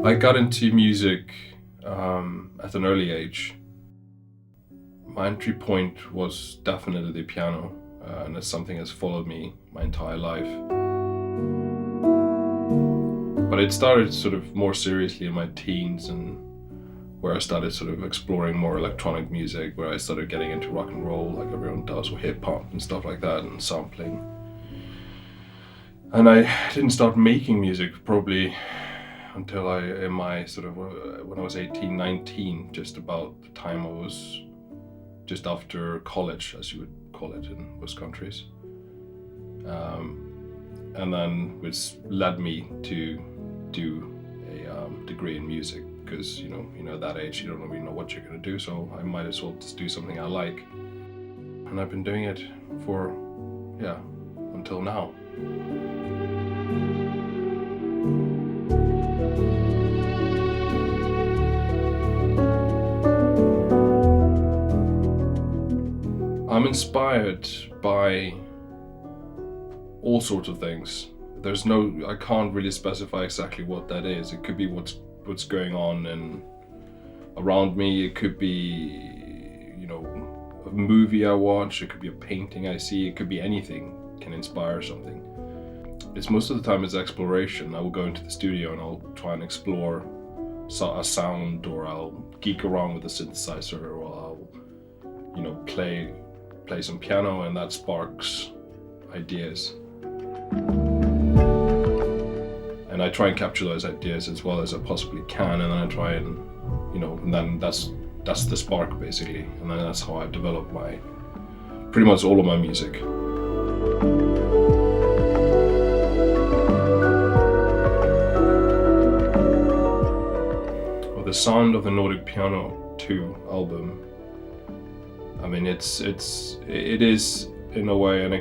I got into music at an early age. My entry point was definitely the piano, and it's something that's followed me my entire life. But it started sort of more seriously in my teens, and where I started sort of exploring more electronic music, where I started getting into rock and roll like everyone does, or hip hop and stuff like that, and sampling. And I didn't start making music probably until when I was 18, 19, just about the time I was just after college, as you would call it in most countries. And then which led me to do a degree in music, because you know at that age you don't really know what you're going to do, so I might as well just do something I like. And I've been doing it for until now. I'm inspired by all sorts of things. I can't really specify exactly what that is. It could be what's going on and around me. It could be, a movie I watch. It could be a painting I see. It could be anything can inspire something. It's most of the time it's exploration. I will go into the studio and I'll try and explore a sound, or I'll geek around with a synthesizer, or I'll, play some piano, and that sparks ideas. And I try and capture those ideas as well as I possibly can, and then I try and, and then that's the spark basically, and then that's how I develop pretty much all of my music. Well, the sound of the Nordic Piano 2 album, I mean, it is in a way an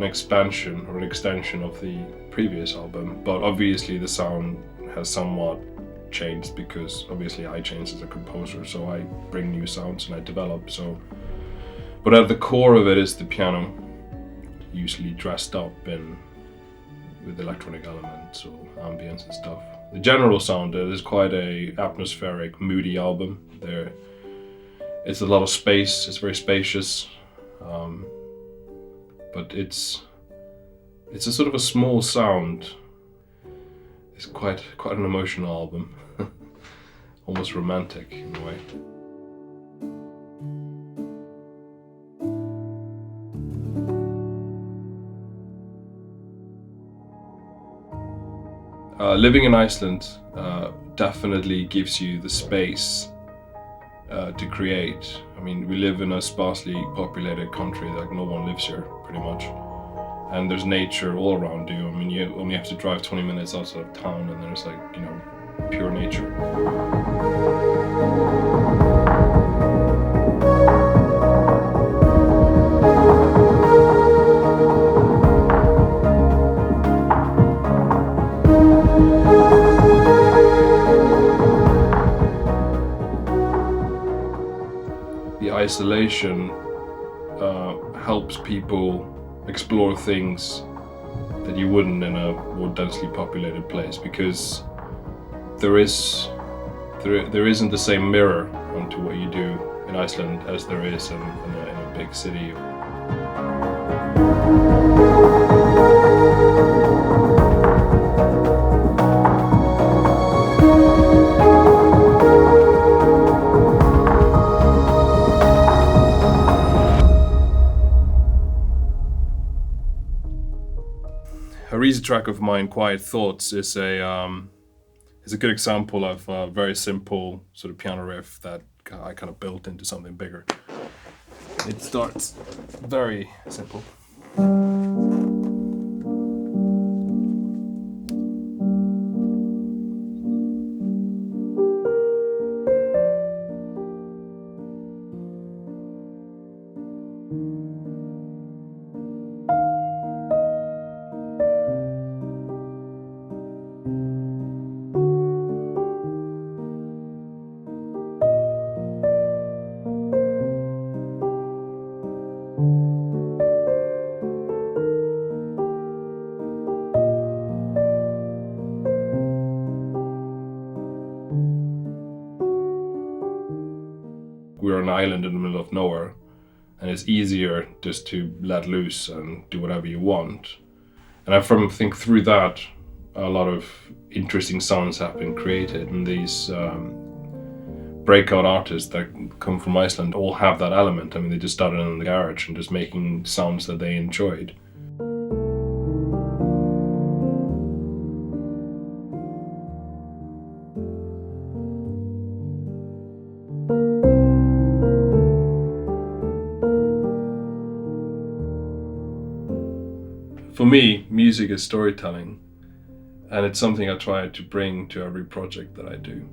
expansion or an extension of the previous album, but obviously the sound has somewhat changed, because obviously I changed as a composer, so I bring new sounds and I develop. But at the core of it is the piano, usually dressed up with electronic elements or ambience and stuff. The general sound is quite a atmospheric, moody album. It's a lot of space. It's very spacious, but it's a sort of a small sound. It's quite an emotional album, almost romantic in a way. Living in Iceland definitely gives you the space to create. I mean, we live in a sparsely populated country, like no one lives here pretty much. And there's nature all around you. I mean, you only have to drive 20 minutes outside of town and there's pure nature. The isolation helps people explore things that you wouldn't in a more densely populated place, because there isn't the same mirror onto what you do in Iceland as there is in a big city. A recent track of mine, Quiet Thoughts, is a good example of a very simple sort of piano riff that I kind of built into something bigger. It starts very simple. we're on an island in the middle of nowhere, and it's easier just to let loose and do whatever you want. And I think through that, a lot of interesting sounds have been created, and these breakout artists that come from Iceland all have that element. I mean, they just started in the garage and just making sounds that they enjoyed. For me, music is storytelling, and it's something I try to bring to every project that I do.